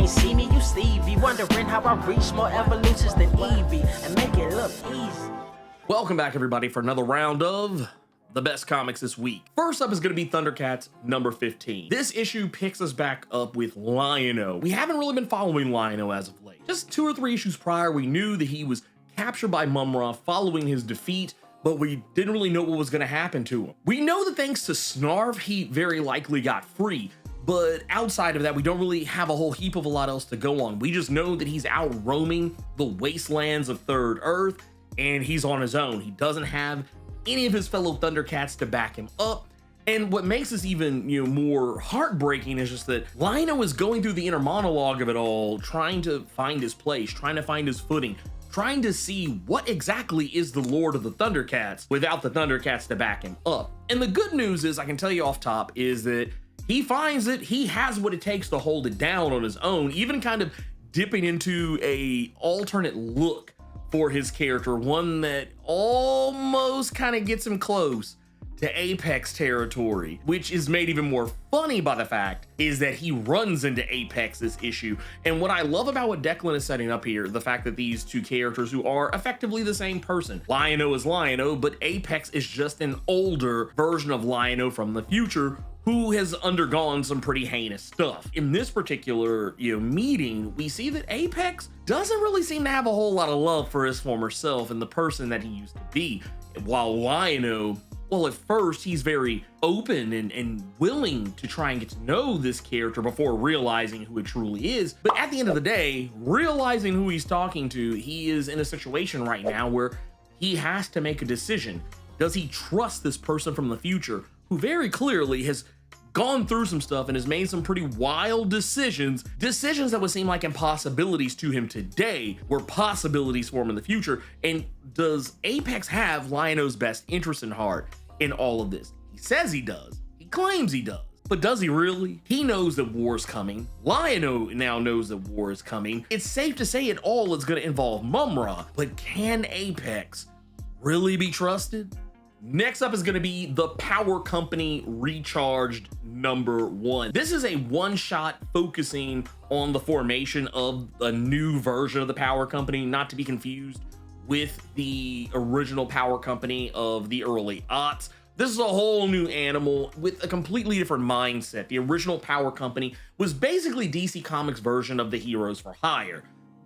ain't see me, you Stevie. Wondering how I reach more evolutions than Eevee and make it look easy. Welcome back, everybody, for another round of the best comics this week. First up is going to be ThunderCats number 15. This issue picks us back up with Lion-O. We haven't really been following Lion-O as of late. Just 2 or 3 issues prior, we knew that he was captured by Mum-Ra following his defeat, but we didn't really know what was going to happen to him. We know that thanks to Snarf, he very likely got free, but outside of that, we don't really have a whole heap of a lot else to go on. We just know that he's out roaming the wastelands of Third Earth, and he's on his own. He doesn't have any of his fellow ThunderCats to back him up. And what makes this even, more heartbreaking is just that Lion-O is going through the inner monologue of it all, trying to find his place, trying to find his footing, trying to see what exactly is the Lord of the ThunderCats without the ThunderCats to back him up. And the good news is, I can tell you off top, is that he finds that he has what it takes to hold it down on his own, even kind of dipping into a alternate look for his character, one that almost kind of gets him close to Apex territory, which is made even more funny by the fact is that he runs into Apex this issue. And what I love about what Declan is setting up here, the fact that these two characters who are effectively the same person, Lion-O is Lion-O, but Apex is just an older version of Lion-O from the future who has undergone some pretty heinous stuff. In this particular meeting, we see that Apex doesn't really seem to have a whole lot of love for his former self and the person that he used to be, while Lion-O, well, at first he's very open and willing to try and get to know this character before realizing who it truly is. But at the end of the day, realizing who he's talking to, he is in a situation right now where he has to make a decision. Does he trust this person from the future who very clearly has gone through some stuff and has made some pretty wild decisions that would seem like impossibilities to him today were possibilities for him in the future? And does Apex have Lion-O's best interest in heart in all of this? He says he does. He claims he does. But does he really? He knows that war's coming. Lion-O now knows that war is coming. It's safe to say it all is going to involve Mum-Ra, but can Apex really be trusted? Next up is going to be the Power Company Recharged number 1. This is a one-shot focusing on the formation of a new version of the Power Company, not to be confused with the original Power Company of the early aughts. This is a whole new animal with a completely different mindset. The original Power Company was basically DC Comics' version of the Heroes for Hire.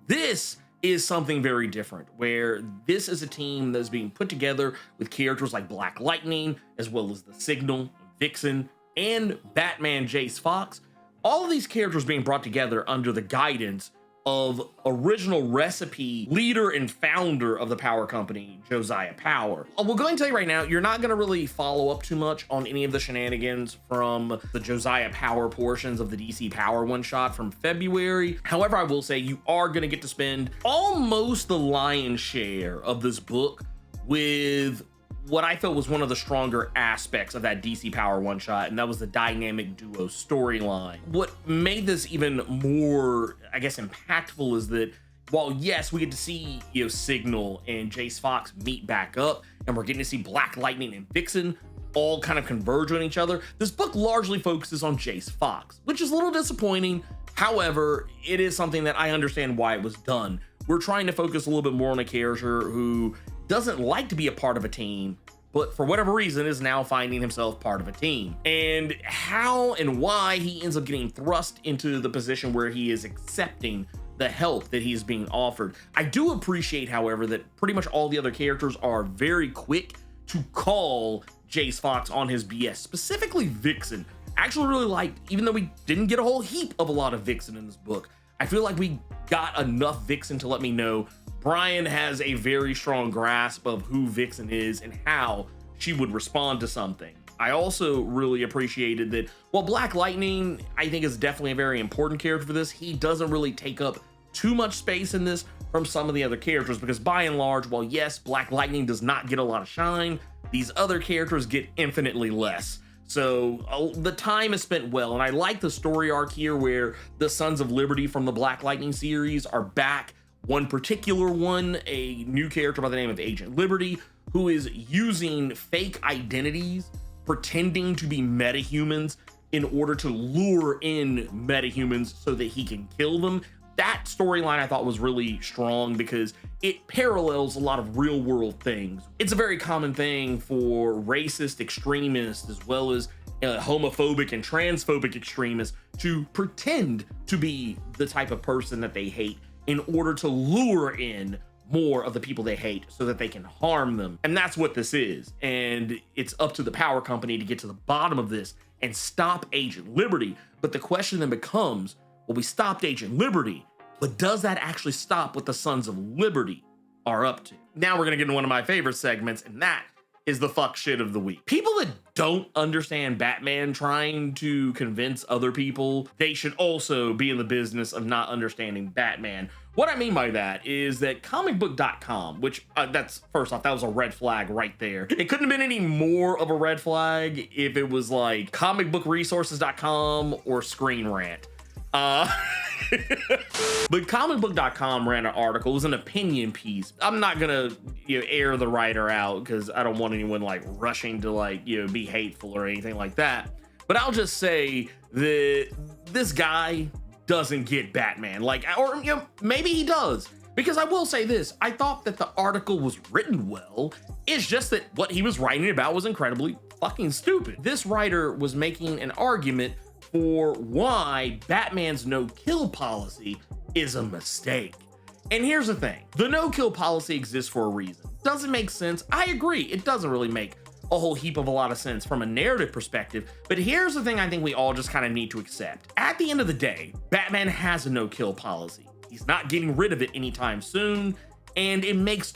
This is something very different, where this is a team that's being put together with characters like Black Lightning, as well as the Signal, Vixen, and Batman Jace Fox. All of these characters being brought together under the guidance of original recipe leader and founder of the Power Company, Josiah Power. We'll go ahead and tell you right now, you're not going to really follow up too much on any of the shenanigans from the Josiah Power portions of the DC Power one-shot from February. However, I will say you are going to get to spend almost the lion's share of this book with what I felt was one of the stronger aspects of that DC Power one-shot, and that was the dynamic duo storyline. What made this even more, I guess, impactful is that while, yes, we get to see Signal and Jace Fox meet back up, and we're getting to see Black Lightning and Vixen all kind of converge on each other, this book largely focuses on Jace Fox, which is a little disappointing. However, it is something that I understand why it was done. We're trying to focus a little bit more on a character who doesn't like to be a part of a team, but for whatever reason is now finding himself part of a team, and how and why he ends up getting thrust into the position where he is accepting the help that he is being offered. I do appreciate, however, that pretty much all the other characters are very quick to call Jace Fox on his BS, specifically Vixen. I actually really liked, even though we didn't get a whole heap of a lot of Vixen in this book, I feel like we got enough Vixen to let me know Brian has a very strong grasp of who Vixen is and how she would respond to something. I also really appreciated that while Black Lightning, I think, is definitely a very important character for this, he doesn't really take up too much space in this from some of the other characters, because by and large, while yes, Black Lightning does not get a lot of shine, these other characters get infinitely less. So the time is spent well, and I like the story arc here where the Sons of Liberty from the Black Lightning series are back. One particular one, a new character by the name of Agent Liberty, who is using fake identities, pretending to be metahumans in order to lure in metahumans so that he can kill them. That storyline I thought was really strong because it parallels a lot of real world things. It's a very common thing for racist extremists as well as homophobic and transphobic extremists to pretend to be the type of person that they hate in order to lure in more of the people they hate so that they can harm them. And that's what this is. And it's up to the power company to get to the bottom of this and stop Agent Liberty. But the question then becomes, well, we stopped Agent Liberty, but does that actually stop what the Sons of Liberty are up to? Now we're gonna get into one of my favorite segments, and that is the fuck shit of the week. People that don't understand Batman trying to convince other people they should also be in the business of not understanding Batman. What I mean by that is that comicbook.com, which that's first off, that was a red flag right there. It couldn't have been any more of a red flag if it was like comicbookresources.com or Screen Rant. But comicbook.com ran an article. It was an opinion piece. I'm not gonna air the writer out because I don't want anyone like rushing to be hateful or anything like that. But I'll just say that this guy doesn't get Batman. Or maybe he does. Because I will say this, I thought that the article was written well. It's just that what he was writing about was incredibly fucking stupid. This writer was making an argument for why Batman's no-kill policy is a mistake. And here's the thing, the no-kill policy exists for a reason. Doesn't make sense. I agree, it doesn't really make a whole heap of a lot of sense from a narrative perspective, but here's the thing I think we all just kind of need to accept. At the end of the day, Batman has a no-kill policy. He's not getting rid of it anytime soon, and it makes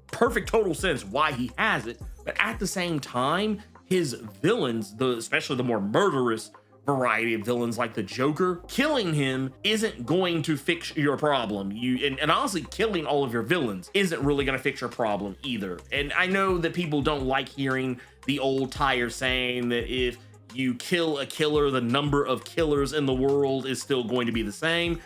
perfect total sense why he has it, but at the same time, his villains, especially the more murderous variety of villains like the Joker, killing him isn't going to fix your problem. And honestly, killing all of your villains isn't really going to fix your problem either. And I know that people don't like hearing the old tired saying that if you kill a killer, the number of killers in the world is still going to be the same.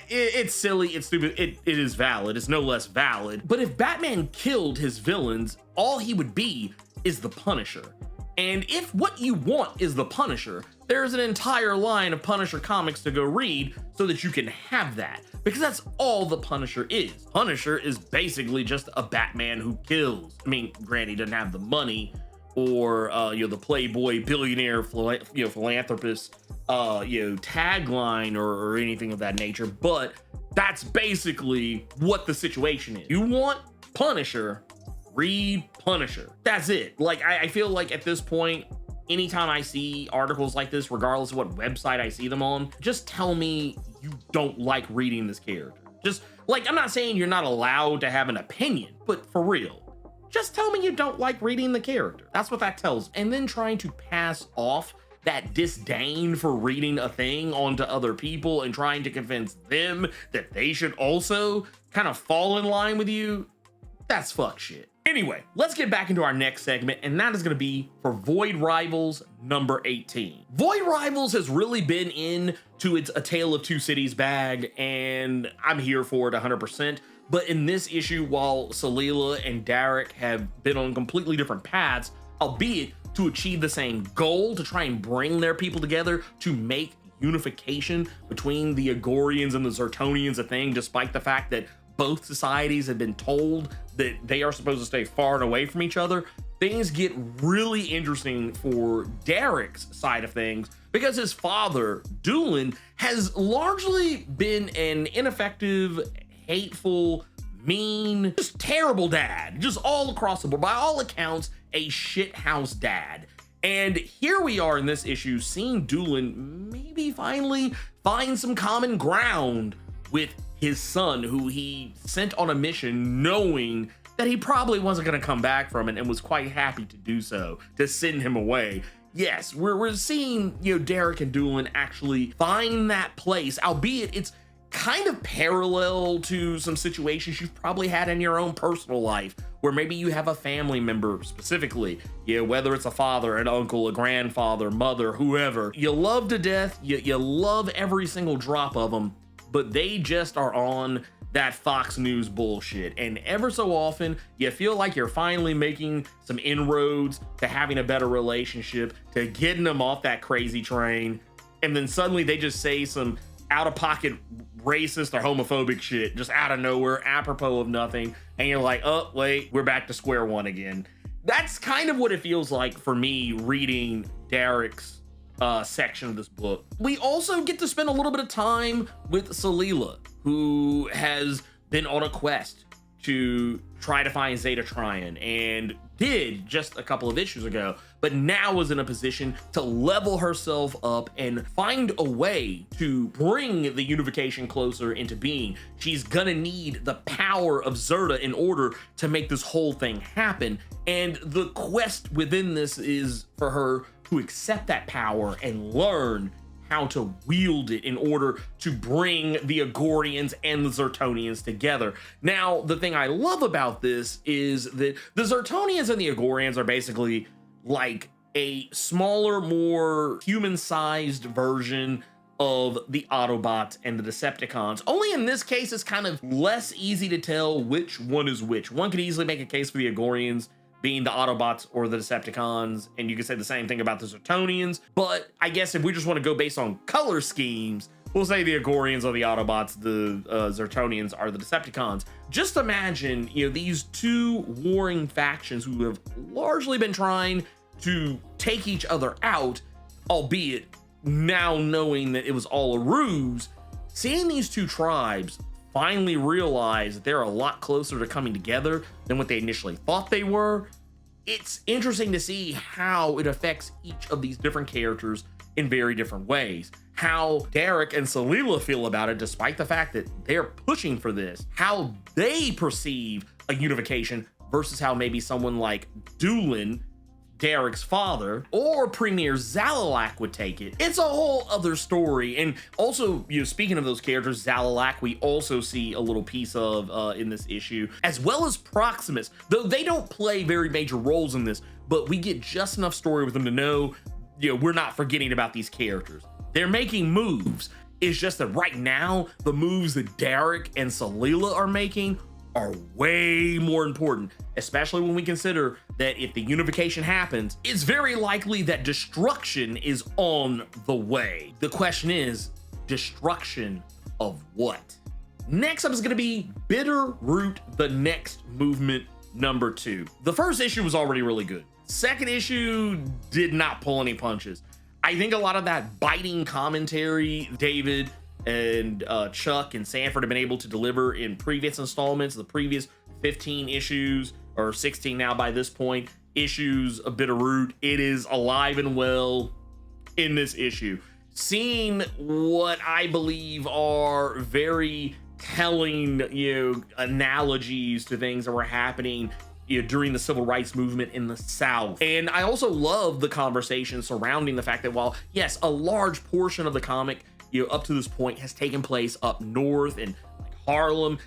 It's silly, it's stupid, it is valid, it's no less valid. But if Batman killed his villains, all he would be is the Punisher. And if what you want is the Punisher, there's an entire line of Punisher comics to go read so that you can have that, because that's all the Punisher is. Punisher is basically just a Batman who kills. I mean, granted, he doesn't have the money or the playboy billionaire philanthropist tagline or anything of that nature, but that's basically what the situation is. You want Punisher, read Punisher. That's it. I feel like at this point, anytime I see articles like this, regardless of what website I see them on, just tell me you don't like reading this character. Just I'm not saying you're not allowed to have an opinion, but for real, just tell me you don't like reading the character. That's what that tells. And then trying to pass off that disdain for reading a thing onto other people and trying to convince them that they should also kind of fall in line with you, that's fuck shit. Anyway, let's get back into our next segment, and that is going to be for Void Rivals number 18. Void Rivals has really been into its A Tale of Two Cities bag, and I'm here for it 100%. But in this issue, while Salila and Derek have been on completely different paths, albeit to achieve the same goal, to try and bring their people together to make unification between the Agorians and the Zertonians a thing, despite the fact that both societies have been told that they are supposed to stay far and away from each other, things get really interesting for Derek's side of things, because his father, Doolin, has largely been an ineffective, hateful, mean, just terrible dad, just all across the board. By all accounts, a shithouse dad. And here we are in this issue, seeing Doolin maybe finally find some common ground with his son, who he sent on a mission knowing that he probably wasn't going to come back from it, and was quite happy to do so, to send him away. Yes, we're seeing, Derek and Doolin actually find that place, albeit it's kind of parallel to some situations you've probably had in your own personal life, where maybe you have a family member specifically, whether it's a father, an uncle, a grandfather, mother, whoever, you love to death, you love every single drop of them, but they just are on that Fox News bullshit. And ever so often, you feel like you're finally making some inroads to having a better relationship, to getting them off that crazy train. And then suddenly they just say some out-of-pocket racist or homophobic shit just out of nowhere, apropos of nothing. And you're like, oh, wait, we're back to square one again. That's kind of what it feels like for me reading Derek's section of this book. We also get to spend a little bit of time with Salila, who has been on a quest to try to find Zeta Trion, and did just a couple of issues ago, but now is in a position to level herself up and find a way to bring the unification closer into being. She's gonna need the power of Zerta in order to make this whole thing happen, and the quest within this is for her to accept that power and learn how to wield it in order to bring the Agorians and the Zertonians together. Now, the thing I love about this is that the Zertonians and the Agorians are basically like a smaller, more human-sized version of the Autobots and the Decepticons. Only in this case, it's kind of less easy to tell which one is which. One could easily make a case for the Agorians being the Autobots or the Decepticons, and you can say the same thing about the Zertonians, but I guess if we just want to go based on color schemes, we'll say the Agorians are the Autobots, the Zertonians are the Decepticons. Just imagine, you know, these two warring factions who have largely been trying to take each other out, albeit now knowing that it was all a ruse, seeing these two tribes finally realize that they're a lot closer to coming together than what they initially thought they were. It's interesting to see how it affects each of these different characters in very different ways. How Derek and Salila feel about it, despite the fact that they're pushing for this. How they perceive a unification versus how maybe someone like Doolin, Derek's father, or Premier Zalalak would take it. It's a whole other story. And also, you know, speaking of those characters, Zalalak, we also see a little piece of in this issue, as well as Proximus, though they don't play very major roles in this, but we get just enough story with them to know, you know, we're not forgetting about these characters. They're making moves. It's just that right now, the moves that Derek and Salila are making are way more important, especially when we consider that if the unification happens, it's very likely that destruction is on the way. The question is, destruction of what? Next up is going to be Bitter Root, the Next Movement #2. The first issue was already really good. Second issue did not pull any punches. I think a lot of that biting commentary David and Chuck and Sanford have been able to deliver in previous installments, the previous 15 issues, or 16 now by this point, issues of Bitter Root. It is alive and well in this issue. Seeing what I believe are very telling, you know, analogies to things that were happening, you know, during the civil rights movement in the South. And I also love the conversation surrounding the fact that while, yes, a large portion of the comic, you know, up to this point has taken place up north and like Harlem,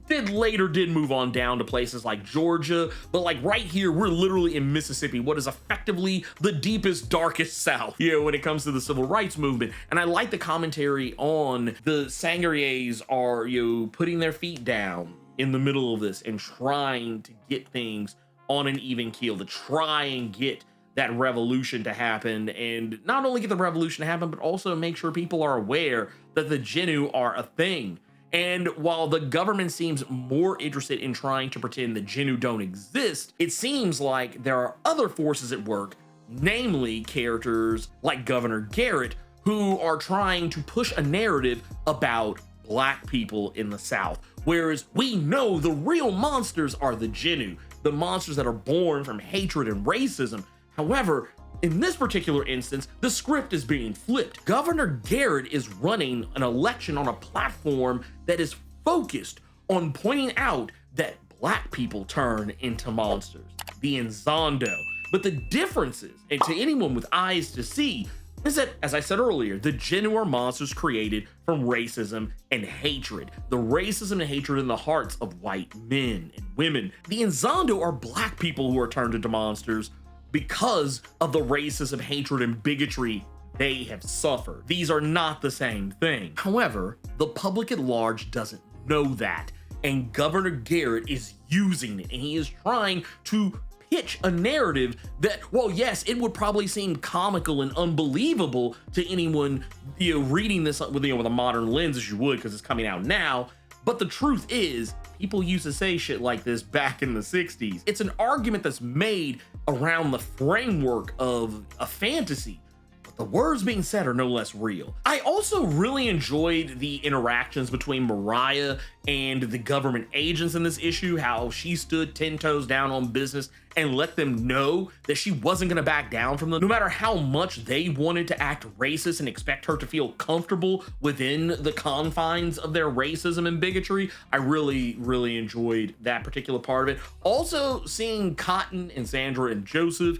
later did move on down to places like Georgia, but like right here, we're literally in Mississippi, what is effectively the deepest, darkest South, you know, when it comes to the civil rights movement. And I like the commentary on the Sangriers are, you know, putting their feet down in the middle of this and trying to get things on an even keel, to try and get that revolution to happen, and not only get the revolution to happen, but also make sure people are aware that the Genu are a thing. And while the government seems more interested in trying to pretend the Genu don't exist, it seems like there are other forces at work, namely characters like Governor Garrett, who are trying to push a narrative about Black people in the South. Whereas we know the real monsters are the Genu, the monsters that are born from hatred and racism. However, in this particular instance, the script is being flipped. Governor Garrett is running an election on a platform that is focused on pointing out that Black people turn into monsters, the Inzondo. But the differences, and to anyone with eyes to see, is that, as I said earlier, the Genu are monsters created from racism and hatred. The racism and hatred in the hearts of white men and women. The Inzondo are Black people who are turned into monsters because of the racism, hatred, and bigotry they have suffered. These are not the same thing. However, the public at large doesn't know that. and Governor Garrett is using it, and he is trying to pitch a narrative that, well, yes, it would probably seem comical and unbelievable to anyone, reading this with a modern lens, as you would, because it's coming out now. But the truth is, people used to say shit like this back in the 60s. It's an argument that's made around the framework of a fantasy. The words being said are no less real. I also really enjoyed the interactions between Mariah and the government agents in this issue, how she stood 10 toes down on business and let them know that she wasn't gonna back down from them, no matter how much they wanted to act racist and expect her to feel comfortable within the confines of their racism and bigotry. I really enjoyed that particular part of it. Also, seeing Cotton and Sandra and Joseph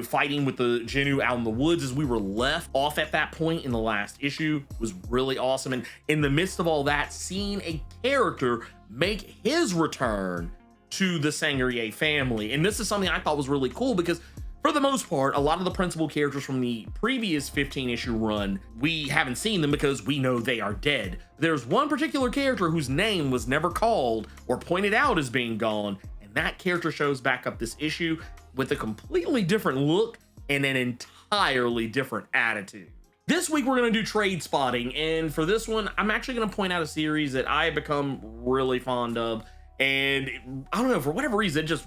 fighting with the Genu out in the woods as we were left off at that point in the last issue was really awesome. And in the midst of all that, seeing a character make his return to the Sangrier family. And this is something I thought was really cool because for the most part, a lot of the principal characters from the previous 15 issue run, we haven't seen them because we know they are dead. There's one particular character whose name was never called or pointed out as being gone, and that character shows back up this issue with a completely different look and an entirely different attitude. This week we're going to do Tradespotting, and for this one I'm actually going to point out a series that I have become really fond of, and I don't know, for whatever reason it just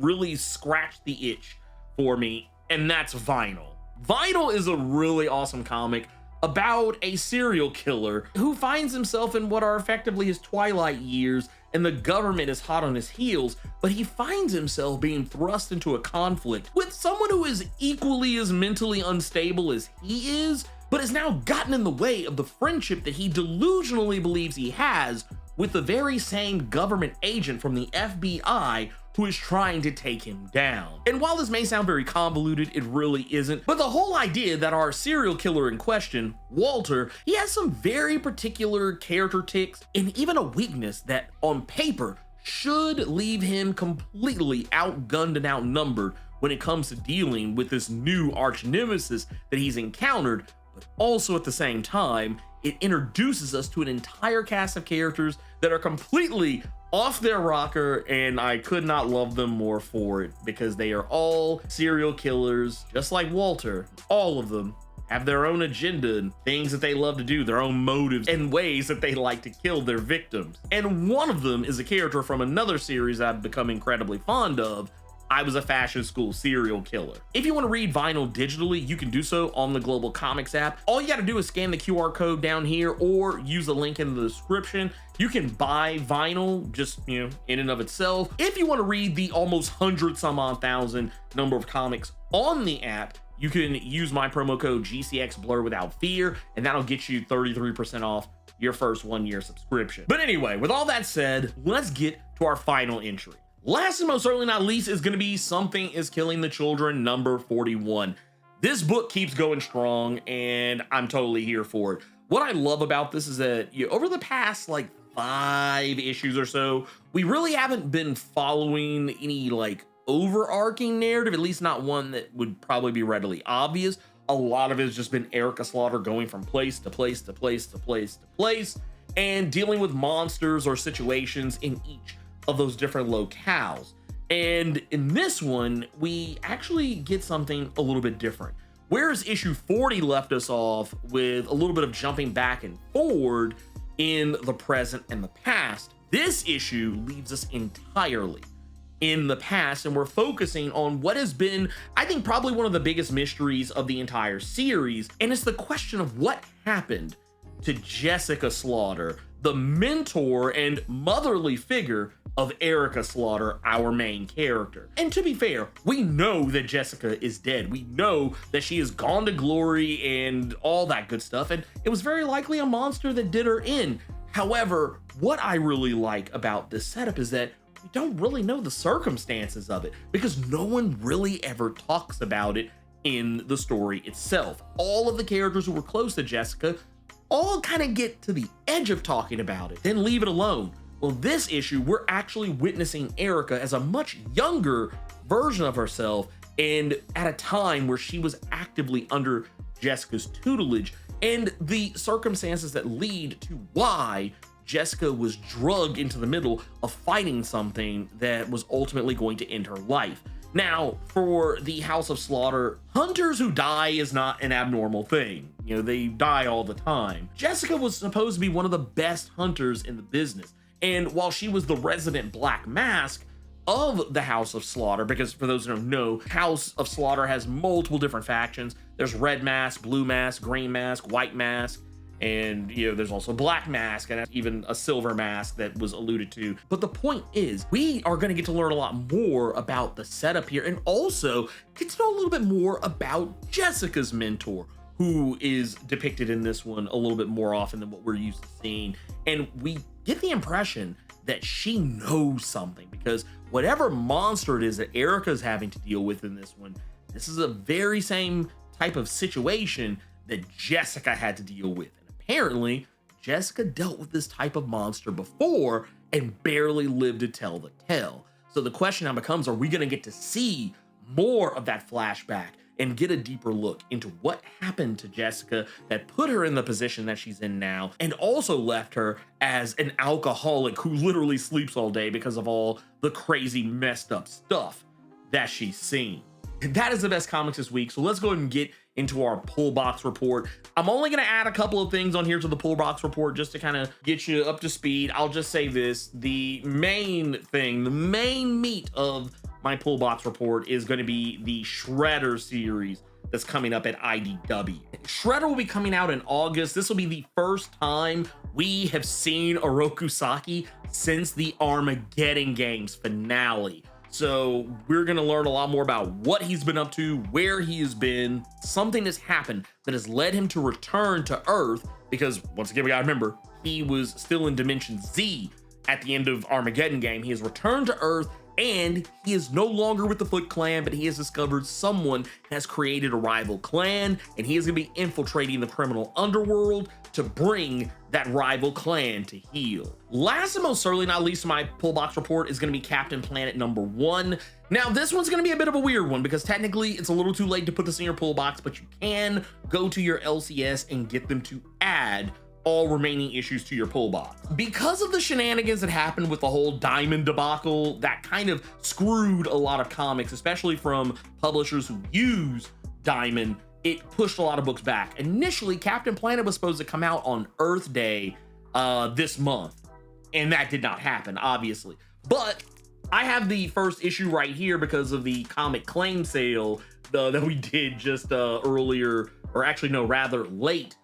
really scratched the itch for me, and that's Vinyl. Vinyl is a really awesome comic about a serial killer who finds himself in what are effectively his twilight years, and the government is hot on his heels, but he finds himself being thrust into a conflict with someone who is equally as mentally unstable as he is, but has now gotten in the way of the friendship that he delusionally believes he has with the very same government agent from the FBI who is trying to take him down. And while this may sound very convoluted, it really isn't. But the whole idea that our serial killer in question, Walter, he has some very particular character tics and even a weakness that on paper should leave him completely outgunned and outnumbered when it comes to dealing with this new arch nemesis that he's encountered. But also at the same time, it introduces us to an entire cast of characters that are completely off their rocker, and I could not love them more for it because they are all serial killers, just like Walter. All of them have their own agenda and things that they love to do, their own motives and ways that they like to kill their victims. And one of them is a character from another series I've become incredibly fond of, I Was a Fashion School Serial Killer. If you want to read Vinyl digitally, you can do so on the Global Comics app. All you got to do is scan the QR code down here or use the link in the description. You can buy Vinyl just, in and of itself. If you want to read the almost 100-some-odd-thousand number of comics on the app, you can use my promo code GCXBlerd without fear, and that'll get you 33% off your first 1-year subscription. But anyway, with all that said, let's get to our final entry. Last and most certainly not least is going to be Something is Killing the Children, number 41. This book keeps going strong, and I'm totally here for it. What I love about this is that over the past 5 issues or so, we really haven't been following any overarching narrative, at least not one that would probably be readily obvious. A lot of it has just been Erica Slaughter going from place to place to place to place to place and dealing with monsters or situations in each of those different locales. And in this one, we actually get something a little bit different. Whereas issue 40 left us off with a little bit of jumping back and forward in the present and the past, this issue leaves us entirely in the past, and we're focusing on what has been, I think, probably one of the biggest mysteries of the entire series, and it's the question of what happened to Jessica Slaughter, the mentor and motherly figure of Erica Slaughter, our main character. And to be fair, we know that Jessica is dead. We know that she has gone to glory and all that good stuff, and it was very likely a monster that did her in. However, what I really like about this setup is that we don't really know the circumstances of it because no one really ever talks about it in the story itself. All of the characters who were close to Jessica all kind of get to the edge of talking about it, then leave it alone. Well, this issue, we're actually witnessing Erica as a much younger version of herself and at a time where she was actively under Jessica's tutelage, and the circumstances that lead to why Jessica was drugged into the middle of fighting something that was ultimately going to end her life. Now, for the House of Slaughter, hunters who die is not an abnormal thing. You know, they die all the time. Jessica was supposed to be one of the best hunters in the business. And while she was the resident Black Mask of the House of Slaughter, because for those who don't know, House of Slaughter has multiple different factions. There's Red Mask, Blue Mask, Green Mask, White Mask, and you know, there's also Black Mask and even a Silver Mask that was alluded to. But the point is, we are going to get to learn a lot more about the setup here, and also get to know a little bit more about Jessica's mentor, who is depicted in this one a little bit more often than what we're used to seeing. And we get the impression that she knows something, because whatever monster it is that Erica's having to deal with in this one, this is a very same type of situation that Jessica had to deal with. And apparently, Jessica dealt with this type of monster before and barely lived to tell the tale. So the question now becomes, are we going to get to see more of that flashback and get a deeper look into what happened to Jessica that put her in the position that she's in now, and also left her as an alcoholic who literally sleeps all day because of all the crazy messed up stuff that she's seen? And that is the best comics this week. So let's go ahead and get into our pull box report. I'm only going to add a couple of things on here to the pull box report just to kind of get you up to speed. I'll just say this: the main thing, the main meat of my pull box report is going to be the Shredder series that's coming up at IDW. Shredder will be coming out in August. This will be the first time we have seen Orokusaki since the Armageddon Games finale. So we're going to learn a lot more about what he's been up to, where he has been. Something has happened that has led him to return to Earth, because once again, we got to remember, he was still in Dimension Z at the end of Armageddon Game. He has returned to Earth, and he is no longer with the Foot Clan, but he has discovered someone has created a rival clan, and he is going to be infiltrating the criminal underworld to bring that rival clan to heel. Last and most certainly not least, my pull box report is going to be Captain Planet #1. Now, this one's going to be a bit of a weird one, because technically it's a little too late to put this in your pull box, but you can go to your LCS and get them to add all remaining issues to your pull box. Because of the shenanigans that happened with the whole Diamond debacle, that kind of screwed a lot of comics, especially from publishers who use Diamond. It pushed a lot of books back. Initially, Captain Planet was supposed to come out on Earth Day this month, and that did not happen, obviously. But I have the first issue right here because of the comic claim sale that we did just earlier, or actually no, rather late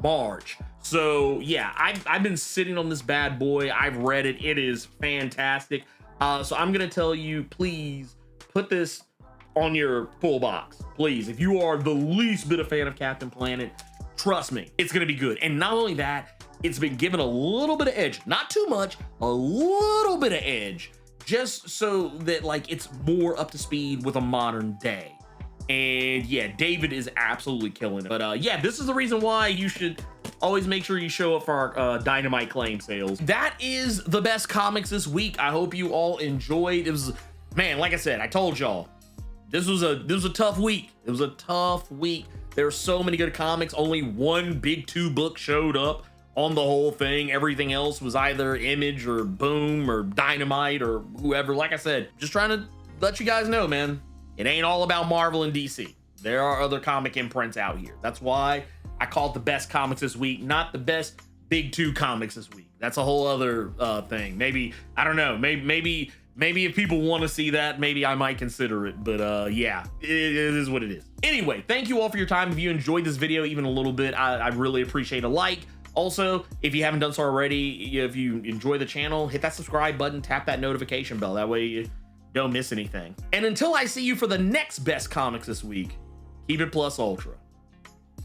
March. So yeah, I've been sitting on this bad boy. I've read it. It is fantastic. So I'm gonna tell you, please put this on your pull box, please. If you are the least bit a fan of Captain Planet, trust me, it's gonna be good. And not only that, it's been given a little bit of edge, not too much, a little bit of edge, just so that like it's more up to speed with a modern day. And yeah, David is absolutely killing it. But yeah, this is the reason why you should always make sure you show up for our Dynamite claim sales. That is the best comics this week. I hope you all enjoyed. It was, man, like I said, I told y'all, this was a tough week. It was a tough week. There were so many good comics. Only one big 2 book showed up on the whole thing. Everything else was either Image or Boom or Dynamite or whoever. Like I said, just trying to let you guys know, man, it ain't all about Marvel and DC. There are other comic imprints out here. That's why I call it the best comics this week, not the best big 2 comics this week. That's a whole other thing. Maybe, I don't know, maybe if people want to see that, maybe I might consider it. But yeah, it is what it is. Anyway, thank you all for your time. If you enjoyed this video even a little bit, I really appreciate a like. Also, if you haven't done so already, if you enjoy the channel, hit that subscribe button, tap that notification bell. That way you don't miss anything. And until I see you for the next best comics this week, keep it plus ultra.